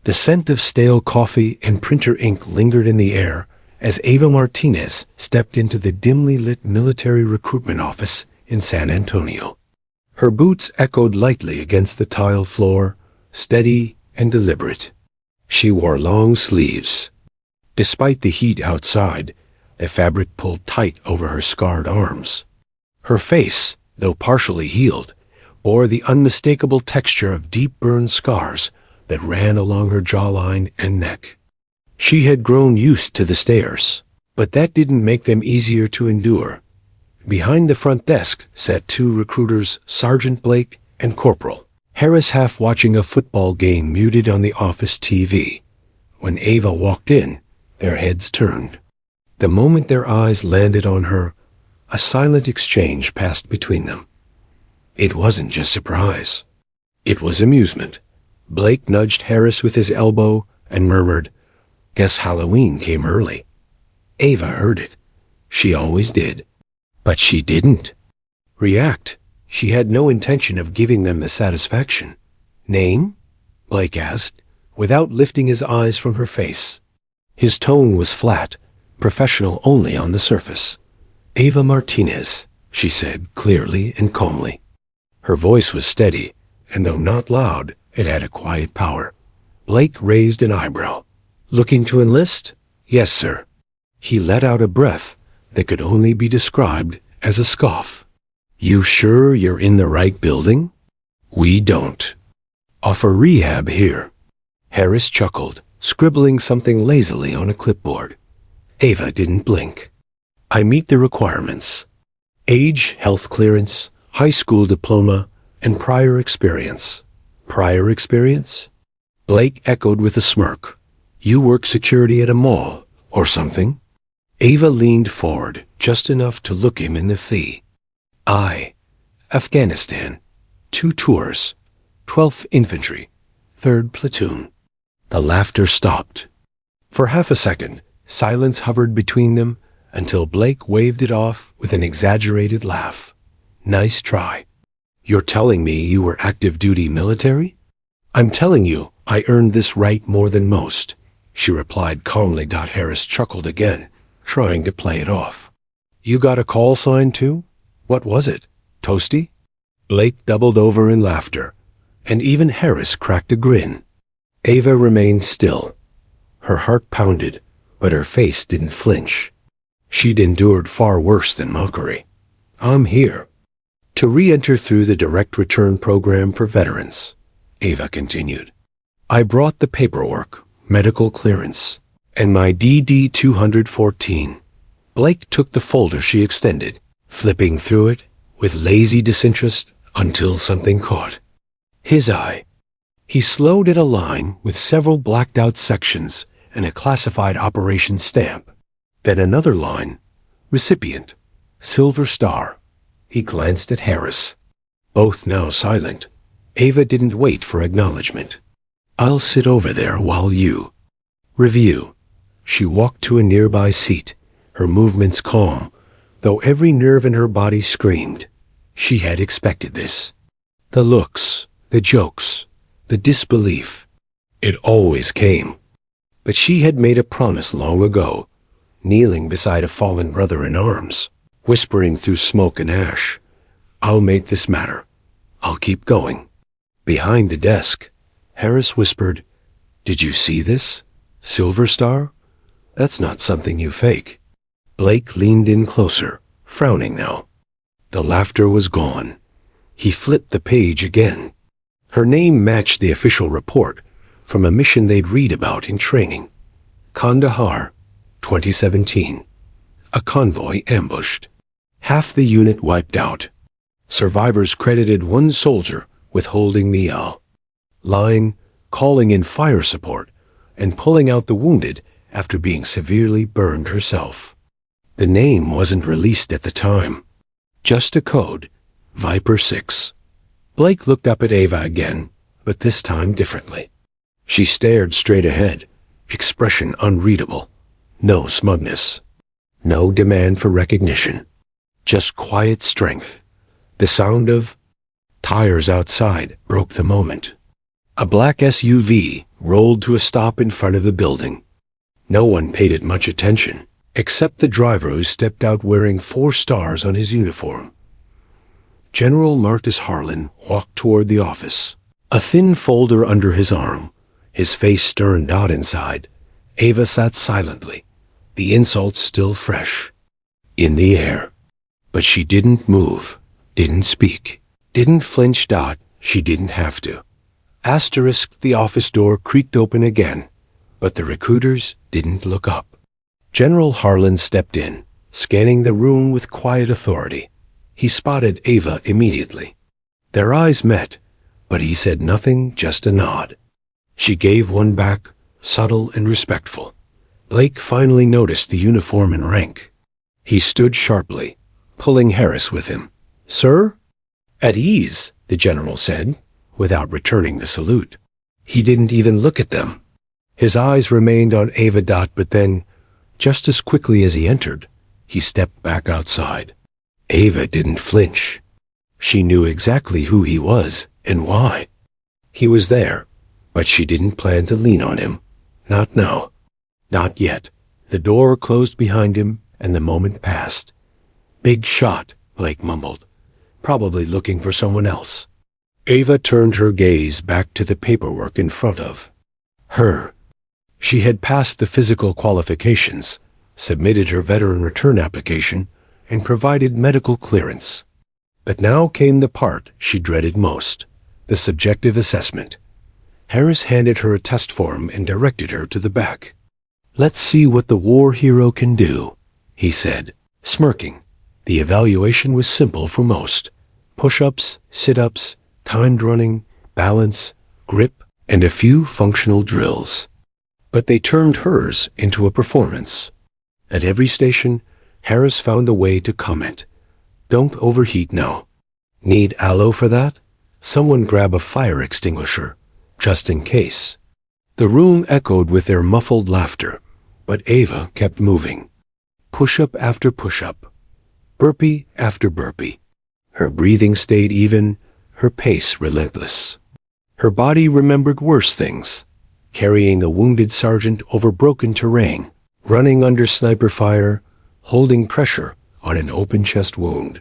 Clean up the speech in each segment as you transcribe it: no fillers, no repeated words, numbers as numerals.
The scent of stale coffee and printer ink lingered in the air as Ava Martinez stepped into the dimly lit military recruitment office in San Antonio. Her boots echoed lightly against the tile floor, steady and deliberate. She wore long sleeves. Despite the heat outside, the fabric pulled tight over her scarred arms. Her face, though partially healed, bore the unmistakable texture of deep burned scars that ran along her jawline and neck. She had grown used to the stares, but that didn't make them easier to endure. Behind the front desk sat two recruiters, Sergeant Blake and Corporal Harris, half watching a football game muted on the office TV. When Ava walked in, their heads turned. The moment their eyes landed on her, a silent exchange passed between them. It wasn't just surprise. It was amusement. Blake nudged Harris with his elbow and murmured, "Guess Halloween came early." Ava heard it. She always did. But she didn't react. She had no intention of giving them the satisfaction. "Name?" Blake asked, without lifting his eyes from her face. His tone was flat, professional only on the surface. "Ava Martinez," she said clearly and calmly. Her voice was steady, and though not loud, it had a quiet power. Blake raised an eyebrow. "Looking to enlist?" "Yes, sir." He let out a breath that could only be described as a scoff. "You sure you're in the right building?" "We don't offer rehab here." Harris chuckled, scribbling something lazily on a clipboard. Ava didn't blink. "I meet the requirements. Age, health clearance, high school diploma, and prior experience." "Prior experience?" Blake echoed with a smirk. "You work security at a mall, or something?" Ava leaned forward, just enough to look him in the thigh. Afghanistan. 2 tours. 12th Infantry. 3rd Platoon." The laughter stopped. For half a second, silence hovered between them until Blake waved it off with an exaggerated laugh. "Nice try." "You're telling me you were active duty military?" "I'm telling you I earned this right more than most," she replied calmly. Harris chuckled again, trying to play it off. "You got a call sign too? What was it? Toasty?" Blake doubled over in laughter, and even Harris cracked a grin. Ava remained still. Her heart pounded, but her face didn't flinch. She'd endured far worse than mockery. "I'm here to re-enter through the direct return program for veterans," Ava continued. "I brought the paperwork, medical clearance, and my DD 214. Blake took the folder she extended, flipping through it with lazy disinterest until something caught his eye. He slowed at a line with several blacked-out sections and a classified operations stamp. Then another line, recipient, Silver Star. He glanced at Harris. Both now silent. Ava didn't wait for acknowledgement. "I'll sit over there while you review." She walked to a nearby seat, her movements calm, though every nerve in her body screamed. She had expected this. The looks, the jokes, the disbelief. It always came. But she had made a promise long ago, kneeling beside a fallen brother in arms, whispering through smoke and ash, "I'll make this matter. I'll keep going." Behind the desk, Harris whispered, "Did you see this? Silver Star? That's not something you fake." Blake leaned in closer, frowning now. The laughter was gone. He flipped the page again. Her name matched the official report from a mission they'd read about in training. Kandahar, 2017. A convoy ambushed. Half the unit wiped out. Survivors credited one soldier with holding the line, calling in fire support, and pulling out the wounded after being severely burned herself. The name wasn't released at the time. Just a code, Viper 6. Blake looked up at Ava again, but this time differently. She stared straight ahead, expression unreadable. No smugness. No demand for recognition. Just quiet strength. The sound of tires outside broke the moment. A black SUV rolled to a stop in front of the building. No one paid it much attention, except the driver who stepped out wearing 4 stars on his uniform. General Marcus Harlan walked toward the office, a thin folder under his arm, his face sterned out inside. Ava sat silently, the insults still fresh, in the air. But she didn't move, didn't speak, didn't flinch. She didn't have to. The office door creaked open again, but the recruiters didn't look up. General Harlan stepped in, scanning the room with quiet authority. He spotted Ava immediately. Their eyes met, but he said nothing, just a nod. She gave one back, subtle and respectful. Blake finally noticed the uniform and rank. He stood sharply, pulling Harris with him. "Sir?" "At ease," the general said, without returning the salute. He didn't even look at them. His eyes remained on Ava. But then, just as quickly as he entered, he stepped back outside. Ava didn't flinch. She knew exactly who he was and why. He was there, but she didn't plan to lean on him. Not now. Not yet. The door closed behind him, and the moment passed. "Big shot," Blake mumbled, probably looking for someone else. Ava turned her gaze back to the paperwork in front of her. She had passed the physical qualifications, submitted her veteran return application, and provided medical clearance. But now came the part she dreaded most, the subjective assessment. Harris handed her a test form and directed her to the back. "Let's see what the war hero can do," he said, smirking. The evaluation was simple for most. Push-ups, sit-ups, timed running, balance, grip, and a few functional drills. But they turned hers into a performance. At every station, Harris found a way to comment. "Don't overheat now. Need aloe for that? Someone grab a fire extinguisher, just in case." The room echoed with their muffled laughter, but Ava kept moving. Push-up after push-up, burpee after burpee. Her breathing stayed even, her pace relentless. Her body remembered worse things, carrying a wounded sergeant over broken terrain, running under sniper fire, holding pressure on an open chest wound.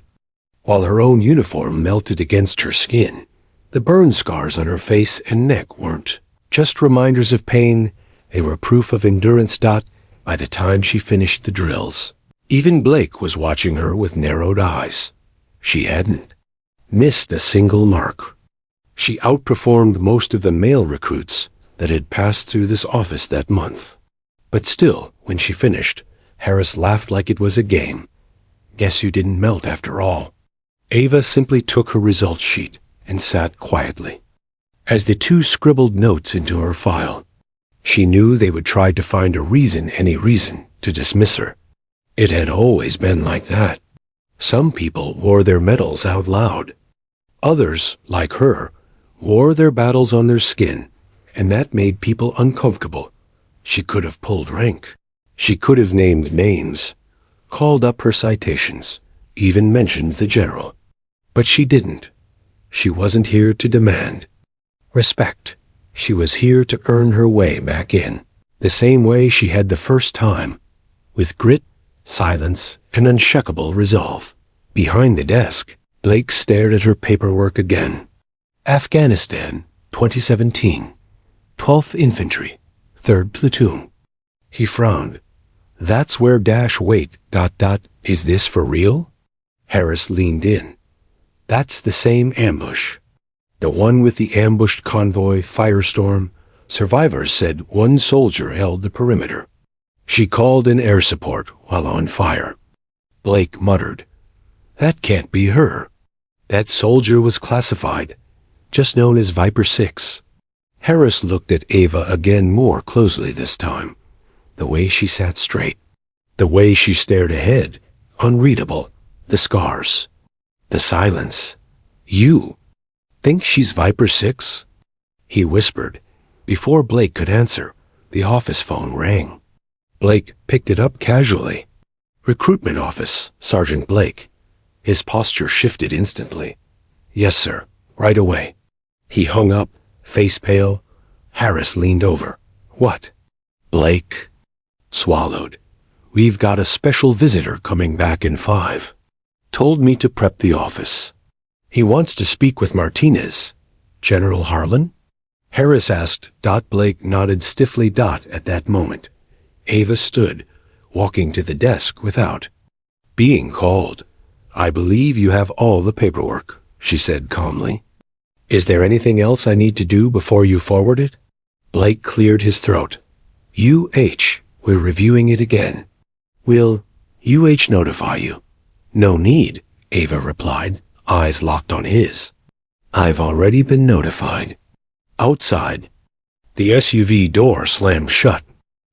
While her own uniform melted against her skin, the burn scars on her face and neck weren't just reminders of pain, they were proof of endurance. By the time she finished the drills, even Blake was watching her with narrowed eyes. She hadn't missed a single mark. She outperformed most of the male recruits that had passed through this office that month. But still, when she finished, Harris laughed like it was a game. "Guess you didn't melt after all." Ava simply took her results sheet and sat quietly. As the two scribbled notes into her file, she knew they would try to find any reason to dismiss her. It had always been like that. Some people wore their medals out loud. Others, like her, wore their battles on their skin, and that made people uncomfortable. She could have pulled rank. She could have named names, called up her citations, even mentioned the general. But she didn't. She wasn't here to demand respect. She was here to earn her way back in, the same way she had the first time, with grit, silence, and unshakable resolve. Behind the desk, Blake stared at her paperwork again. "Afghanistan, 2017, 12th Infantry, 3rd Platoon." He frowned. "That's where wait, is this for real?" Harris leaned in. "That's the same ambush. The one with the ambushed convoy, firestorm. Survivors said one soldier held the perimeter. She called in air support while on fire." Blake muttered, "That can't be her. That soldier was classified, just known as Viper 6. Harris looked at Ava again more closely this time. The way she sat straight. The way she stared ahead, unreadable. The scars. The silence. "You think she's Viper 6? He whispered. Before Blake could answer, the office phone rang. Blake picked it up casually. "Recruitment office, Sergeant Blake." His posture shifted instantly. "Yes, sir. Right away." He hung up, face pale, Harris leaned over. What? Blake swallowed. We've got a special visitor coming back in 5. Told me to prep the office. He wants to speak with Martinez. General Harlan? Harris asked. Blake nodded stiffly. At that moment, Ava stood, walking to the desk without being called. I believe you have all the paperwork, she said calmly. Is there anything else I need to do before you forward it? Blake cleared his throat. We're reviewing it again. Will notify you? No need, Ava replied, eyes locked on his. I've already been notified. Outside, the SUV door slammed shut.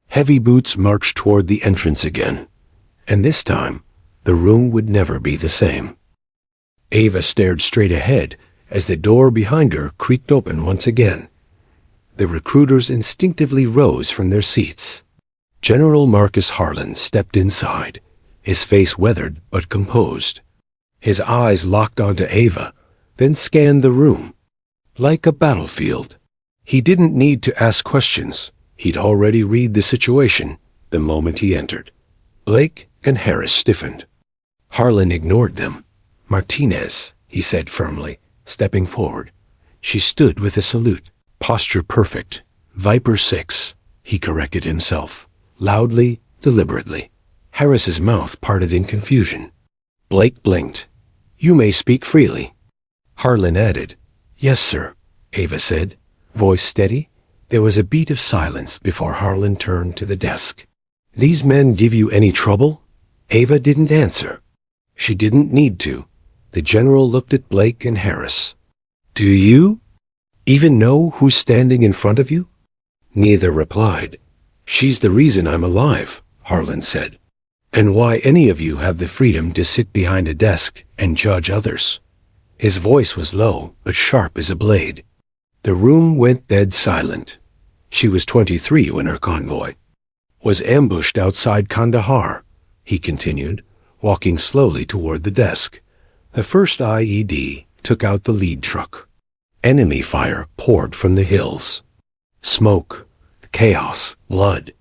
Heavy boots marched toward the entrance again, and this time, the room would never be the same. Ava stared straight ahead as the door behind her creaked open once again. The recruiters instinctively rose from their seats. General Marcus Harlan stepped inside, his face weathered but composed. His eyes locked onto Ava, then scanned the room. Like a battlefield. He didn't need to ask questions. He'd already read the situation the moment he entered. Blake and Harris stiffened. Harlan ignored them. Martinez, he said firmly, stepping forward. She stood with a salute. Posture perfect. Viper 6, he corrected himself, loudly, deliberately. Harris's mouth parted in confusion. Blake blinked. You may speak freely. Harlan added. Yes, sir, Ava said, voice steady. There was a beat of silence before Harlan turned to the desk. These men give you any trouble? Ava didn't answer. She didn't need to. The general looked at Blake and Harris. Do you even know who's standing in front of you? Neither replied. She's the reason I'm alive, Harlan said. And why any of you have the freedom to sit behind a desk and judge others. His voice was low, but sharp as a blade. The room went dead silent. She was 23 when her convoy was ambushed outside Kandahar, he continued, walking slowly toward the desk. The first IED took out the lead truck. Enemy fire poured from the hills. Smoke, chaos, blood.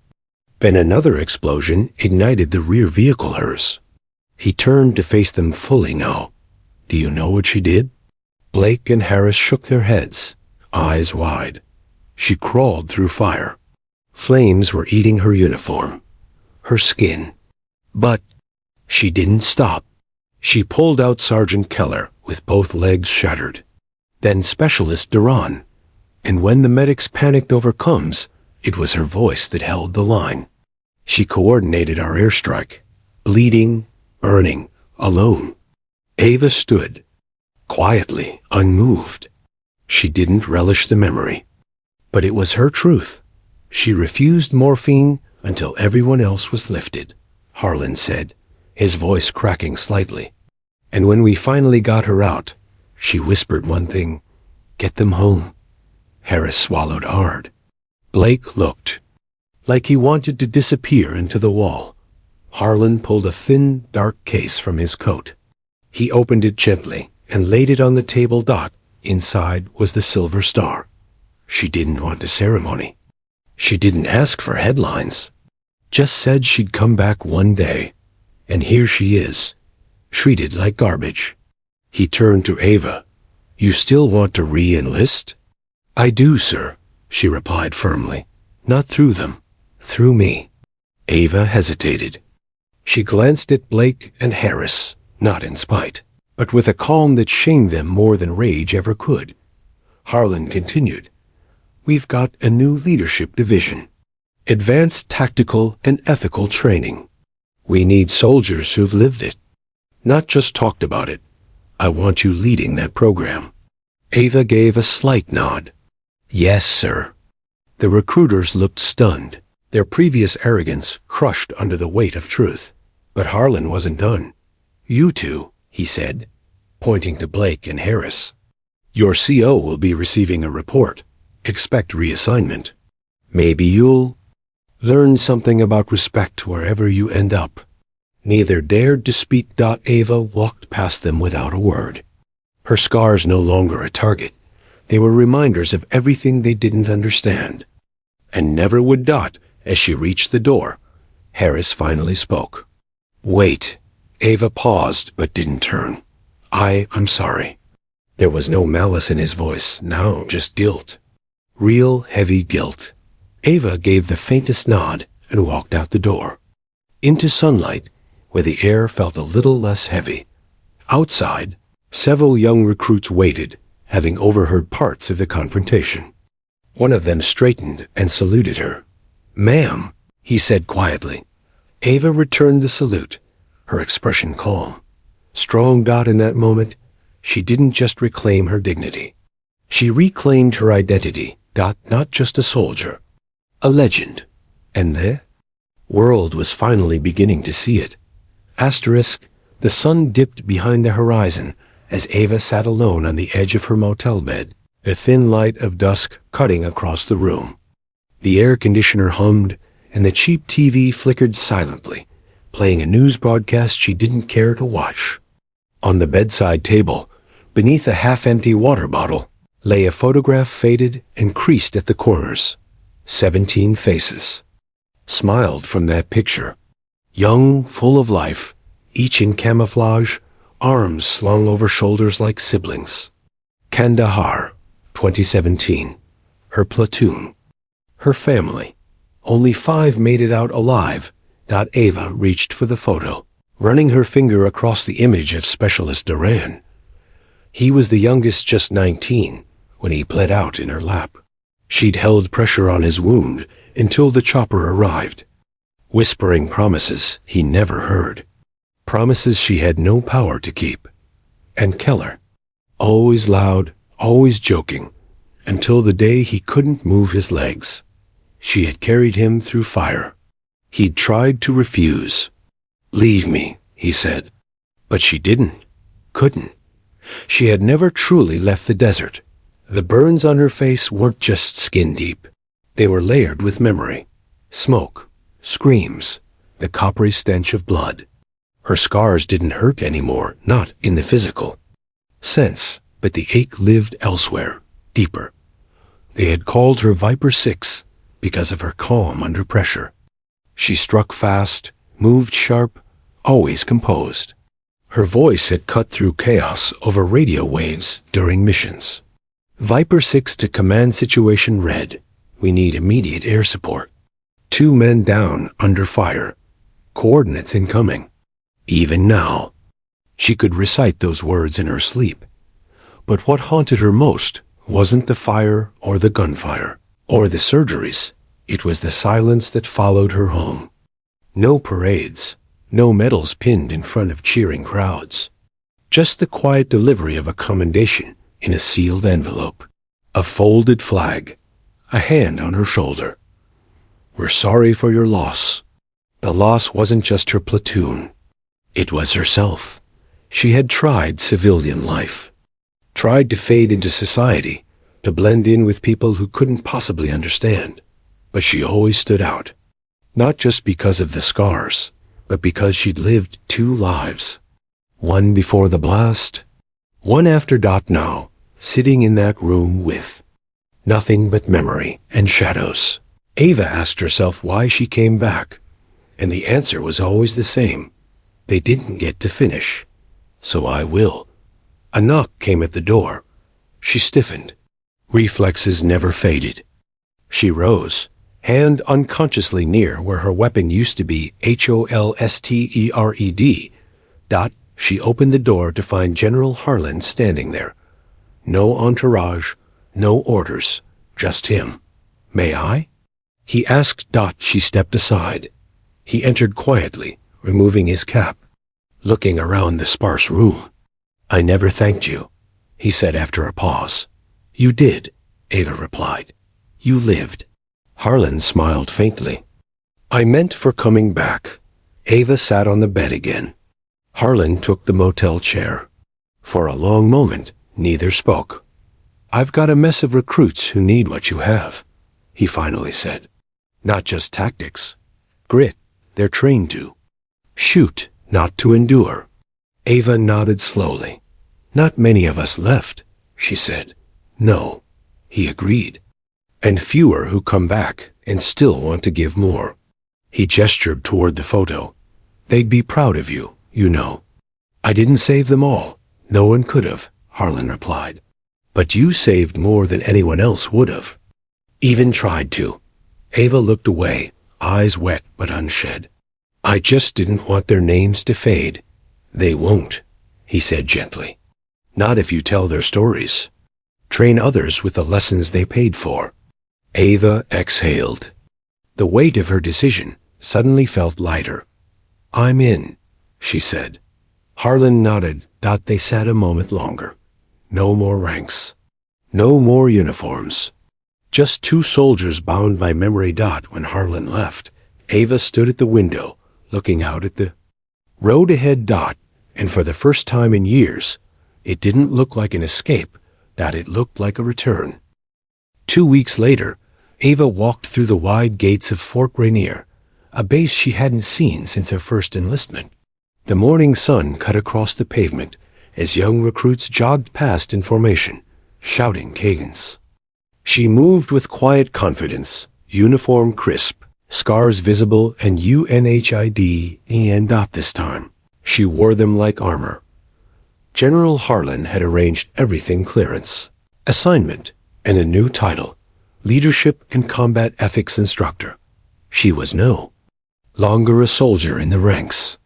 Then another explosion ignited the rear vehicle hers. He turned to face them fully now. Do you know what she did? Blake and Harris shook their heads, eyes wide. She crawled through fire. Flames were eating her uniform, her skin. But she didn't stop. She pulled out Sergeant Keller with both legs shattered. Then Specialist Duran. And when the medics panicked over Combs, it was her voice that held the line. She coordinated our airstrike, bleeding, burning, alone. Ava stood, quietly, unmoved. She didn't relish the memory. But it was her truth. She refused morphine until everyone else was lifted, Harlan said, his voice cracking slightly. And when we finally got her out, she whispered one thing, get them home. Harris swallowed hard. Blake looked, like he wanted to disappear into the wall. Harlan pulled a thin, dark case from his coat. He opened it gently and laid it on the table. Inside was the silver star. She didn't want a ceremony. She didn't ask for headlines. Just said she'd come back one day. And here she is, treated like garbage. He turned to Ava. You still want to re-enlist? I do, sir, she replied firmly. Not through them, through me. Ava hesitated. She glanced at Blake and Harris, not in spite, but with a calm that shamed them more than rage ever could. Harlan continued. We've got a new leadership division. Advanced tactical and ethical training. We need soldiers who've lived it, not just talked about it. I want you leading that program. Ava gave a slight nod. Yes, sir. The recruiters looked stunned, their previous arrogance crushed under the weight of truth. But Harlan wasn't done. You two, he said, pointing to Blake and Harris. Your CO will be receiving a report. Expect reassignment. Maybe you'll learn something about respect wherever you end up. Neither dared to speak. Ava walked past them without a word. Her scars no longer a target, They were reminders of everything they didn't understand. And never would Dot, as she reached the door. Harris finally spoke. "Wait." Ava paused but didn't turn. I'm sorry." There was no malice in his voice, now just guilt. Real heavy guilt. Ava gave the faintest nod and walked out the door. Into sunlight, where the air felt a little less heavy. Outside, several young recruits waited, having overheard parts of the confrontation. One of them straightened and saluted her. "Ma'am," he said quietly. Ava returned the salute, her expression calm. Strong Dot in that moment, she didn't just reclaim her dignity. She reclaimed her identity, Dot not just a soldier, a legend. And the world was finally beginning to see it. Asterisk, the sun dipped behind the horizon as Ava sat alone on the edge of her motel bed, the thin light of dusk cutting across the room. The air conditioner hummed, and the cheap TV flickered silently, playing a news broadcast she didn't care to watch. On the bedside table, beneath a half-empty water bottle, lay a photograph faded and creased at the corners. 17 faces smiled from that picture. Young, full of life, each in camouflage, arms slung over shoulders like siblings. Kandahar, 2017. Her platoon. Her family. Only 5 made it out alive. Ava reached for the photo, running her finger across the image of Specialist Duran. He was the youngest, just 19, when he bled out in her lap. She'd held pressure on his wound until the chopper arrived, whispering promises he never heard. Promises she had no power to keep. And Keller, always loud, always joking, until the day he couldn't move his legs. She had carried him through fire. He'd tried to refuse. "Leave me," he said. But she couldn't. She had never truly left the desert. The burns on her face weren't just skin deep. They were layered with memory. Smoke, screams, the coppery stench of blood. Her scars didn't hurt anymore, not in the physical sense, but the ache lived elsewhere, deeper. They had called her Viper 6 because of her calm under pressure. She struck fast, moved sharp, always composed. Her voice had cut through chaos over radio waves during missions. Viper 6 to command situation read, "We need immediate air support. 2 men down under fire. Coordinates incoming." Even now, she could recite those words in her sleep. But what haunted her most wasn't the fire or the gunfire or the surgeries. It was the silence that followed her home. No parades, no medals pinned in front of cheering crowds. Just the quiet delivery of a commendation in a sealed envelope. A folded flag, a hand on her shoulder. "We're sorry for your loss." The loss wasn't just her platoon. It was herself. She had tried civilian life. Tried to fade into society, to blend in with people who couldn't possibly understand. But she always stood out. Not just because of the scars, but because she'd lived 2 lives. One before the blast, one after. Now, sitting in that room with nothing but memory and shadows. Ava asked herself why she came back, and the answer was always the same. They didn't get to finish, so I will. A knock came at the door. She stiffened. Reflexes never faded. She rose, hand unconsciously near where her weapon used to be, HOLSTERED. She opened the door to find General Harlan standing there. No entourage, no orders, just him. "May I?" he asked. She stepped aside. He entered quietly, removing his cap, looking around the sparse room. "I never thanked you," he said after a pause. "You did," Ava replied. "You lived." Harlan smiled faintly. "I meant for coming back." Ava sat on the bed again. Harlan took the motel chair. For a long moment, neither spoke. "I've got a mess of recruits who need what you have," he finally said. "Not just tactics. Grit. They're trained to shoot, not to endure." Ava nodded slowly. "Not many of us left," she said. No, he agreed. And fewer who come back and still want to give more. He gestured toward the photo. They'd be proud of you, you know. I didn't save them all. No one could have, Harlan replied. But you saved more than anyone else would have. Even tried to. Ava looked away, eyes wet but unshed. I just didn't want their names to fade. They won't, he said gently. Not if you tell their stories. Train others with the lessons they paid for. Ava exhaled. The weight of her decision suddenly felt lighter. I'm in, she said. Harlan nodded. They sat a moment longer. No more ranks. No more uniforms. Just two soldiers bound by memory. When Harlan left, Ava stood at the window, looking out at the road ahead. And for the first time in years, it didn't look like an escape. It looked like a return. 2 weeks later, Ava walked through the wide gates of Fort Rainier, a base she hadn't seen since her first enlistment. The morning sun cut across the pavement as young recruits jogged past in formation, shouting cadence. She moved with quiet confidence, uniform crisp, scars visible, and UNHID this time. She wore them like armor. General Harlan had arranged everything: clearance, assignment, and a new title, Leadership and Combat Ethics Instructor. She was no longer a soldier in the ranks.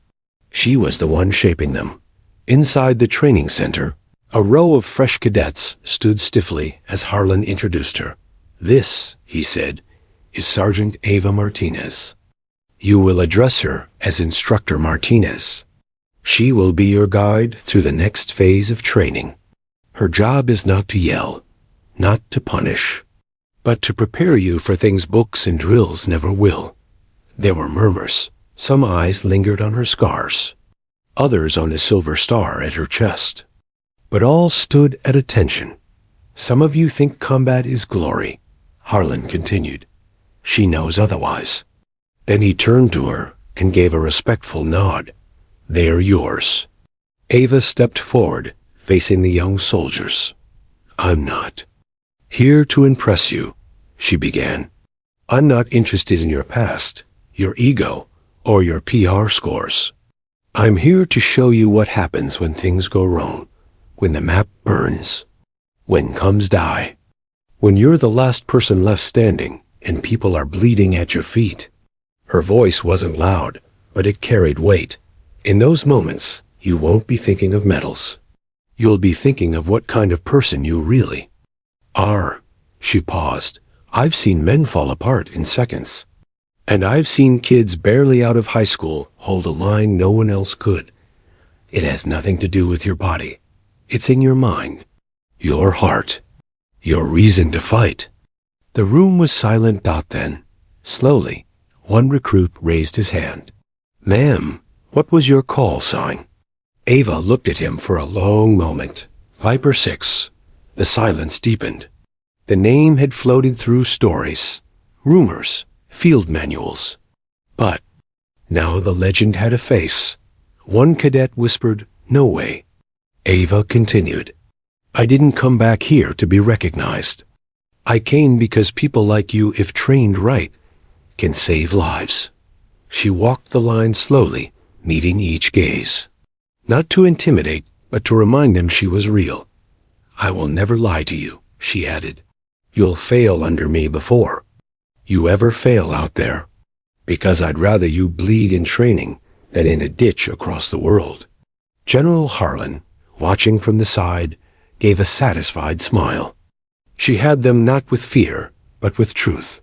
She was the one shaping them. Inside the training center, a row of fresh cadets stood stiffly as Harlan introduced her. This, he said, is Sergeant Ava Martinez. You will address her as Instructor Martinez. She will be your guide through the next phase of training. Her job is not to yell, not to punish, but to prepare you for things books and drills never will. There were murmurs. Some eyes lingered on her scars, others on the silver star at her chest. But all stood at attention. Some of you think combat is glory, Harlan continued. She knows otherwise. Then he turned to her and gave a respectful nod. They are yours. Ava stepped forward, facing the young soldiers. I'm not here to impress you, she began. I'm not interested in your past, your ego, or your PR scores. I'm here to show you what happens when things go wrong, when the map burns, when comes die, when you're the last person left standing and people are bleeding at your feet. Her voice wasn't loud, but it carried weight. In those moments, you won't be thinking of medals. You'll be thinking of what kind of person you really are. She paused. I've seen men fall apart in seconds. And I've seen kids barely out of high school hold a line no one else could. It has nothing to do with your body. It's in your mind, your heart, your reason to fight. The room was silent. Then, slowly, one recruit raised his hand. Ma'am, what was your call sign? Ava looked at him for a long moment. Viper 6. The silence deepened. The name had floated through stories, rumors, field manuals. But now the legend had a face. One cadet whispered, "No way." Ava continued, I didn't come back here to be recognized. I came because people like you, if trained right, can save lives. She walked the line slowly, meeting each gaze. Not to intimidate, but to remind them she was real. I will never lie to you, she added. You'll fail under me before you ever fail out there, because I'd rather you bleed in training than in a ditch across the world. General Harlan, watching from the side, gave a satisfied smile. She had them not with fear, but with truth.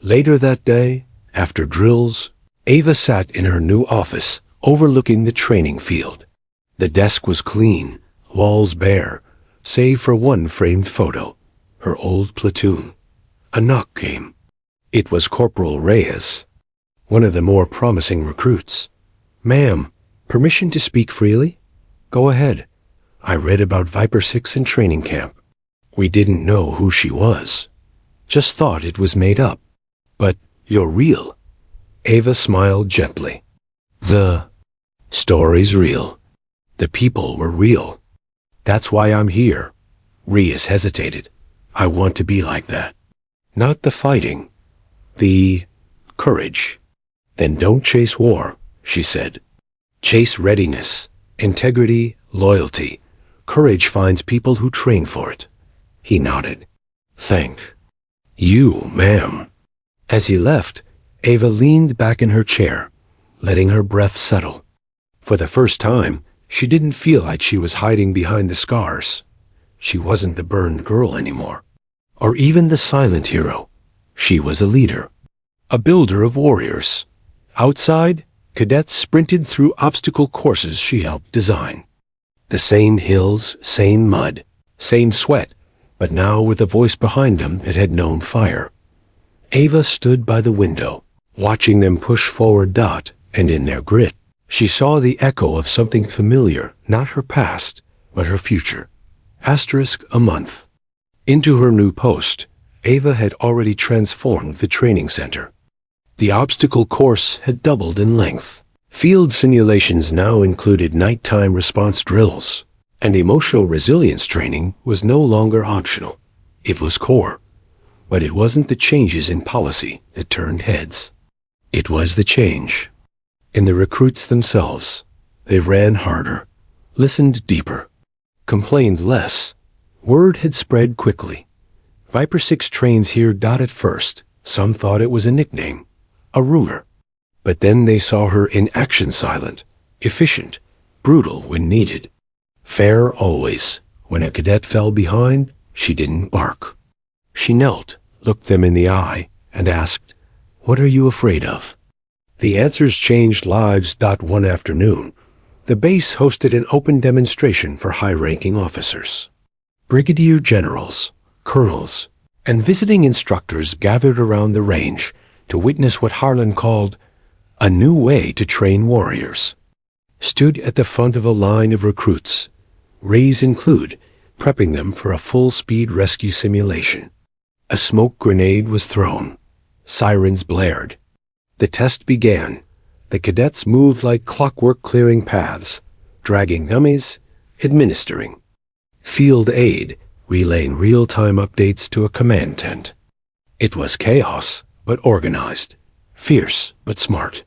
Later that day, after drills, Ava sat in her new office, overlooking the training field. The desk was clean, walls bare, save for one framed photo, her old platoon. A knock came. It was Corporal Reyes, one of the more promising recruits. Ma'am, permission to speak freely? Go ahead. I read about Viper 6 in training camp. We didn't know who she was. Just thought it was made up. But you're real. Ava smiled gently. The story's real. The people were real. That's why I'm here. Reyes hesitated. I want to be like that. Not the fighting, the courage. Then don't chase war, she said. Chase readiness, integrity, loyalty. Courage finds people who train for it. He nodded. Thank you, ma'am. As he left, Ava leaned back in her chair, letting her breath settle. For the first time, she didn't feel like she was hiding behind the scars. She wasn't the burned girl anymore, or even the silent hero. She was a leader, a builder of warriors. Outside, cadets sprinted through obstacle courses she helped design. The same hills, same mud, same sweat, but now with a voice behind them that had known fire. Ava stood by the window, watching them push forward. And in their grit, she saw the echo of something familiar, not her past, but her future. A month. Into her new post, Ava had already transformed the training center. The obstacle course had doubled in length. Field simulations now included nighttime response drills, and emotional resilience training was no longer optional. It was core. But it wasn't the changes in policy that turned heads. It was the change in the recruits themselves. They ran harder, listened deeper, complained less. Word had spread quickly. Viper 6 trains here. At first, some thought it was a nickname, a rumor. But then they saw her in action, silent, efficient, brutal when needed. Fair always. When a cadet fell behind, she didn't bark. She knelt, looked them in the eye, and asked, "What are you afraid of?" The answers changed lives. One afternoon, the base hosted an open demonstration for high-ranking officers. Brigadier generals, colonels, and visiting instructors gathered around the range to witness what Harlan called a new way to train warriors. Stood at the front of a line of recruits, Rays include, prepping them for a full-speed rescue simulation. A smoke grenade was thrown. Sirens blared. The test began. The cadets moved like clockwork, clearing paths, dragging dummies, administering. Field aid, relaying real-time updates to a command tent. It was chaos, but organized. Fierce, but smart.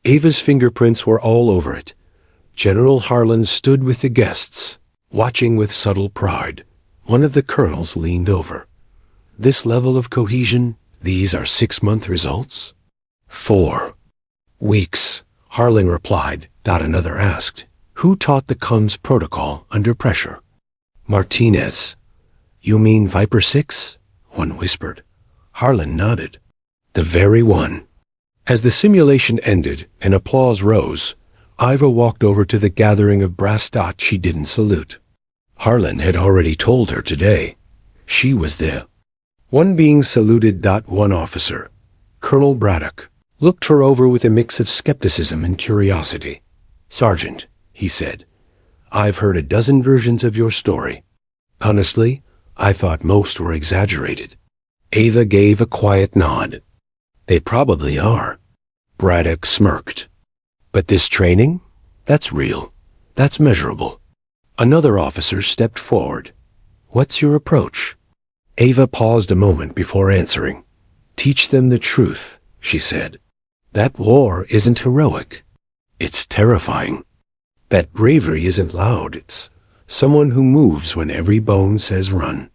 Ava's fingerprints were all over it. General Harlan stood with the guests, watching with subtle pride. One of the colonels leaned over. This level of cohesion, these are 6-month results? 4 weeks, Harlan replied. Another asked, "Who taught the Kun's protocol under pressure?" "Martinez." "You mean Viper 6? One whispered. Harlan nodded. "The very one." As the simulation ended and applause rose, Iva walked over to the gathering of brass. She didn't salute. Harlan had already told her today. She was there. One being saluted. One officer, Colonel Braddock, looked her over with a mix of skepticism and curiosity. "Sergeant," he said, "I've heard a dozen versions of your story. Honestly, I thought most were exaggerated." Ava gave a quiet nod. "They probably are." Braddock smirked. "But this training? That's real. That's measurable." Another officer stepped forward. "What's your approach?" Ava paused a moment before answering. "Teach them the truth," she said. "That war isn't heroic. It's terrifying. That bravery isn't loud. It's someone who moves when every bone says run.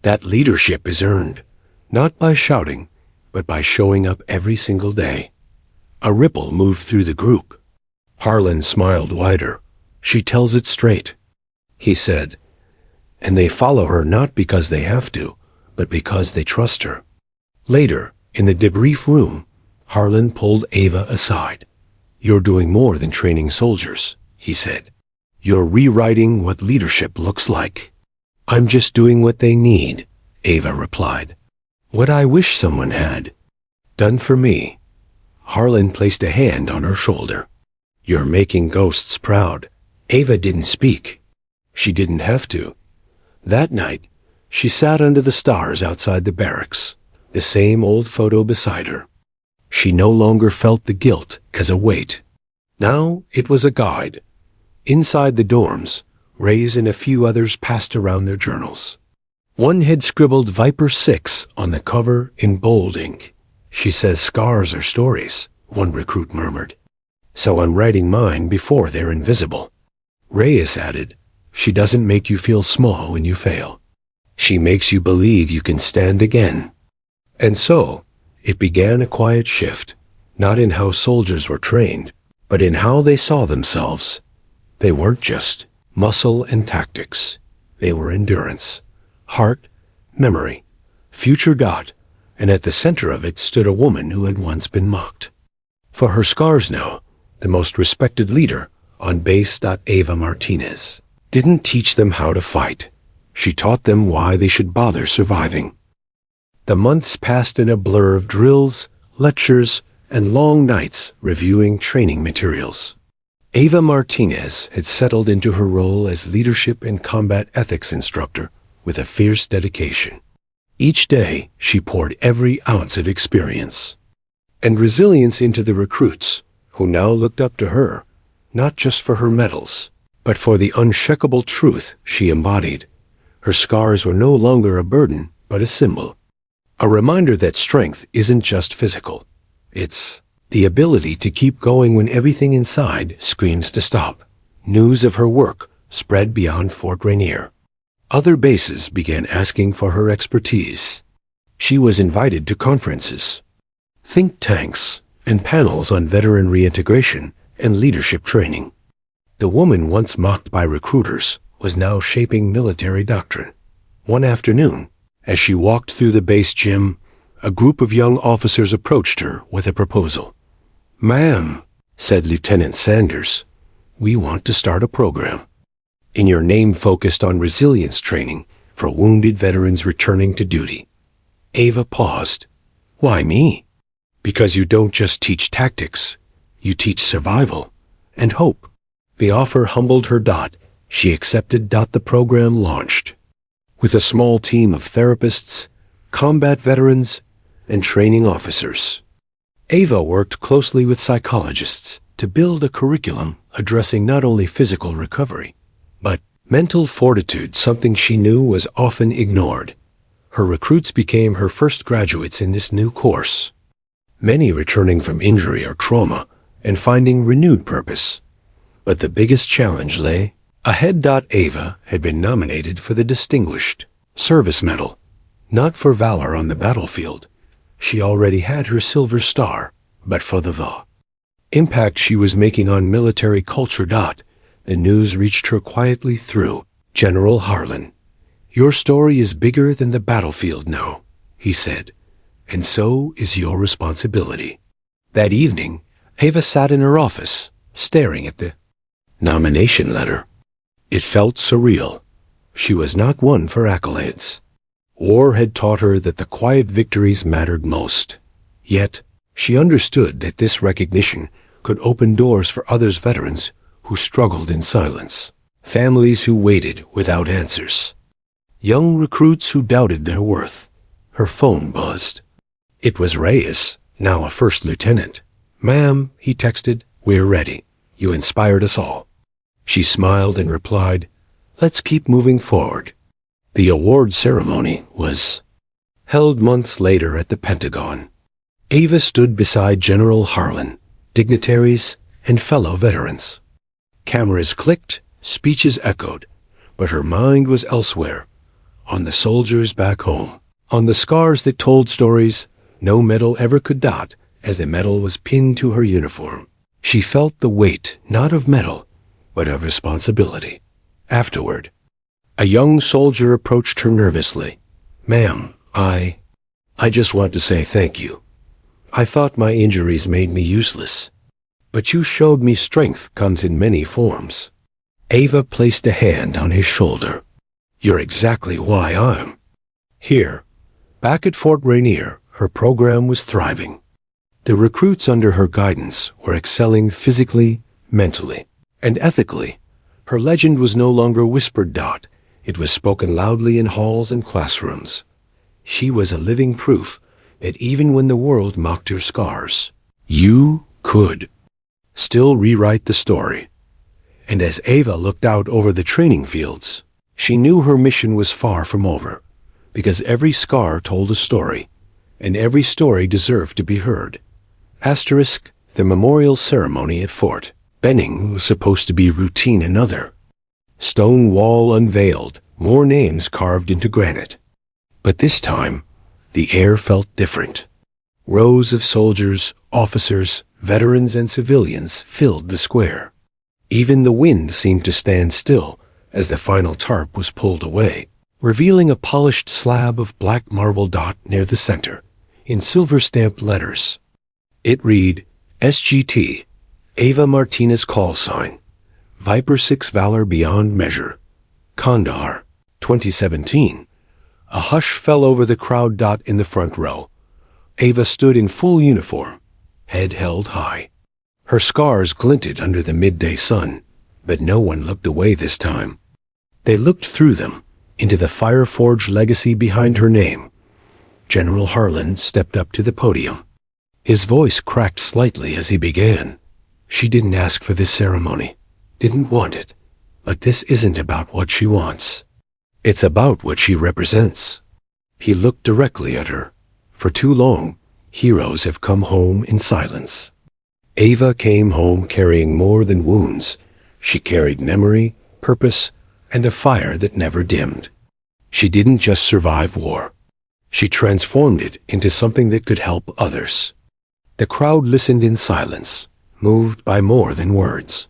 That leadership is earned, not by shouting, but by showing up every single day." A ripple moved through the group. Harlan smiled wider. "She tells it straight," he said. "And they follow her not because they have to, but because they trust her." Later, in the debrief room, Harlan pulled Ava aside. "You're doing more than training soldiers," he said. "You're rewriting what leadership looks like." "I'm just doing what they need," Ava replied. "What I wish someone had done for me." Harlan placed a hand on her shoulder. "You're making ghosts proud." Ava didn't speak. She didn't have to. That night, she sat under the stars outside the barracks, the same old photo beside her. She no longer felt the guilt as a weight. Now it was a guide. Inside the dorms, Rays and a few others passed around their journals. One had scribbled Viper 6 on the cover in bold ink. "She says scars are stories," one recruit murmured. "So I'm writing mine before they're invisible." Reyes added, "She doesn't make you feel small when you fail. She makes you believe you can stand again." And so, it began a quiet shift, not in how soldiers were trained, but in how they saw themselves. They weren't just muscle and tactics. They were endurance, heart, memory, future. And at the center of it stood a woman who had once been mocked. For her scars now, the most respected leader on base. Ava Martinez didn't teach them how to fight. She taught them why they should bother surviving. The months passed in a blur of drills, lectures, and long nights reviewing training materials. Ava Martinez had settled into her role as leadership and combat ethics instructor with a fierce dedication. Each day, she poured every ounce of experience and resilience into the recruits, who now looked up to her, not just for her medals, but for the unshakable truth she embodied. Her scars were no longer a burden, but a symbol. A reminder that strength isn't just physical. It's the ability to keep going when everything inside screams to stop. News of her work spread beyond Fort Rainier. Other bases began asking for her expertise. She was invited to conferences, think tanks, and panels on veteran reintegration and leadership training. The woman once mocked by recruiters was now shaping military doctrine. One afternoon, as she walked through the base gym, a group of young officers approached her with a proposal. "Ma'am," said Lieutenant Sanders, "we want to start a program in your name focused on resilience training for wounded veterans returning to duty." Ava paused. "Why me?" "Because you don't just teach tactics, you teach survival and hope." The offer humbled her. She accepted. The program launched. With a small team of therapists, combat veterans, and training officers. Ava worked closely with psychologists to build a curriculum addressing not only physical recovery, but mental fortitude, something she knew was often ignored. Her recruits became her first graduates in this new course, many returning from injury or trauma and finding renewed purpose. But the biggest challenge lay ahead. Ava had been nominated for the Distinguished Service Medal, not for valor on the battlefield. She already had her Silver Star, but for the impact she was making on military culture. The news reached her quietly through General Harlan. "Your story is bigger than the battlefield now," he said, "and so is your responsibility." That evening, Ava sat in her office, staring at the nomination letter. It felt surreal. She was not one for accolades. War had taught her that the quiet victories mattered most. Yet, she understood that this recognition could open doors for others veterans who struggled in silence, families who waited without answers, young recruits who doubted their worth. Her phone buzzed. It was Reyes, now a first lieutenant. "Ma'am," he texted, "we're ready. You inspired us all." She smiled and replied, "Let's keep moving forward." The award ceremony was held months later at the Pentagon. Ava stood beside General Harlan, dignitaries, and fellow veterans. Cameras clicked, speeches echoed, but her mind was elsewhere, on the soldiers back home, on the scars that told stories no medal ever could. As the medal was pinned to her uniform, she felt the weight not of medal, but of responsibility. Afterward, a young soldier approached her nervously. "Ma'am, I just want to say thank you. I thought my injuries made me useless, but you showed me strength comes in many forms." Ava placed a hand on his shoulder. "You're exactly why I'm here." Back at Fort Rainier, her program was thriving. The recruits under her guidance were excelling physically, mentally, and ethically. Her legend was no longer whispered. It was spoken loudly in halls and classrooms. She was a living proof that even when the world mocked her scars, you could still rewrite the story. And as Ava looked out over the training fields, she knew her mission was far from over. because every scar told a story, and every story deserved to be heard. Asterisk, the memorial ceremony at Fort Benning was supposed to be routine another. Stone wall unveiled, more names carved into granite. But this time, the air felt different. Rows of soldiers, officers, veterans, and civilians filled the square. Even the wind seemed to stand still as the final tarp was pulled away, revealing a polished slab of black marble dot near the center, in silver-stamped letters. It read, SGT, Ava Martinez call sign, Viper 6 Valor Beyond Measure, Kandahar, 2017. A hush fell over the crowd. Dot in the front row. Ava stood in full uniform, head held high. Her scars glinted under the midday sun, but no one looked away this time. They looked through them, into the fire-forged legacy behind her name. General Harlan stepped up to the podium. His voice cracked slightly as he began. She didn't ask for this ceremony, didn't want it, but this isn't about what she wants. It's about what she represents. He looked directly at her. For too long, heroes have come home in silence. Ava came home carrying more than wounds. She carried memory, purpose, and a fire that never dimmed. She didn't just survive war. She transformed it into something that could help others. The crowd listened in silence, moved by more than words.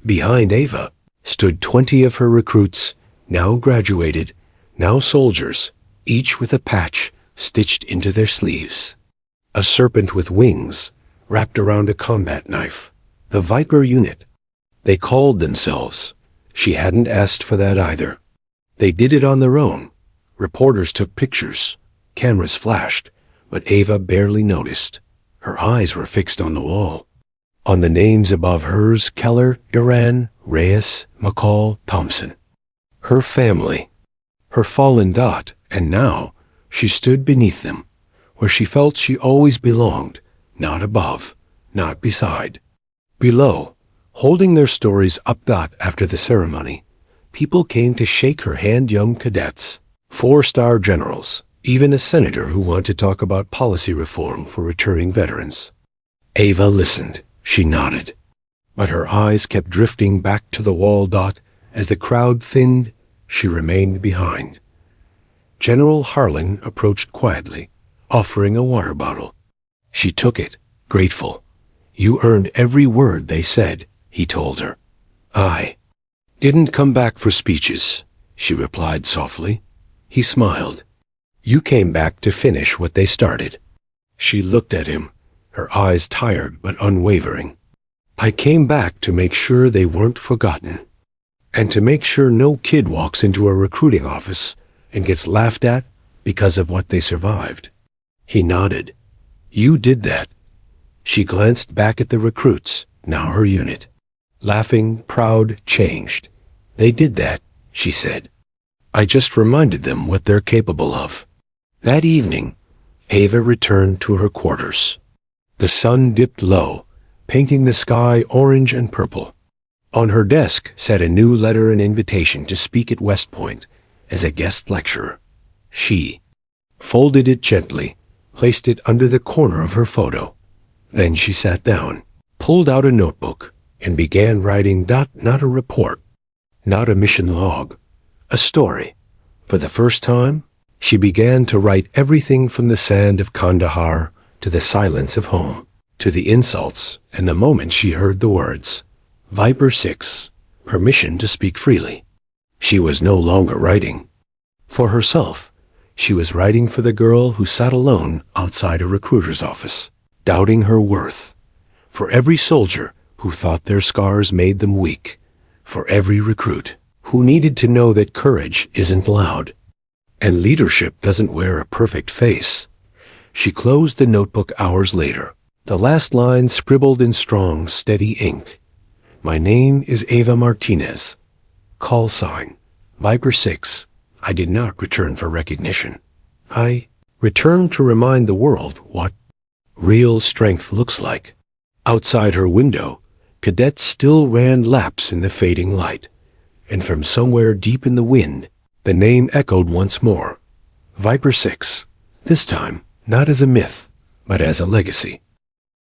Behind Ava stood 20 of her recruits, now graduated, now soldiers, each with a patch stitched into their sleeves. A serpent with wings wrapped around a combat knife. The Viper unit. They called themselves. She hadn't asked for that either. They did it on their own. Reporters took pictures. Cameras flashed, but Ava barely noticed. Her eyes were fixed on the wall. On the names above hers, Keller, Duran, Reyes, McCall, Thompson. Her family. Her fallen. Dot, and now she stood beneath them, where she felt she always belonged, not above, not beside. Below, holding their stories up. Dot, after the ceremony, people came to shake her hand. Young cadets, 4-star generals, even a senator who wanted to talk about policy reform for returning veterans. Ava listened. She nodded. But her eyes kept drifting back to the wall. Dot, as the crowd thinned, she remained behind. General Harlan approached quietly, offering a water bottle. She took it, grateful. You earned every word they said, he told her. I didn't come back for speeches, she replied softly. He smiled. You came back to finish what they started. She looked at him, her eyes tired but unwavering. I came back to make sure they weren't forgotten, and to make sure no kid walks into a recruiting office and gets laughed at because of what they survived. He nodded. You did that. She glanced back at the recruits, now her unit. Laughing, proud, changed. They did that, she said. I just reminded them what they're capable of. That evening, Ava returned to her quarters. The sun dipped low, painting the sky orange and purple. On her desk sat a new letter and invitation to speak at West Point as a guest lecturer. She folded it gently, placed it under the corner of her photo. Then she sat down, pulled out a notebook, and began writing. Not a report, not a mission log, a story. For the first time, she began to write everything from the sand of Kandahar to the silence of home, to the insults and the moment she heard the words, Viper 6, permission to speak freely. She was no longer writing for herself. She was writing for the girl who sat alone outside a recruiter's office, doubting her worth. For every soldier who thought their scars made them weak. For every recruit who needed to know that courage isn't loud, and leadership doesn't wear a perfect face. She closed the notebook hours later, the last line scribbled in strong, steady ink. My name is Ava Martinez. Call sign, Viper 6. I did not return for recognition. I returned to remind the world what real strength looks like. Outside her window, cadets still ran laps in the fading light, and from somewhere deep in the wind, the name echoed once more. Viper 6. This time, not as a myth, but as a legacy.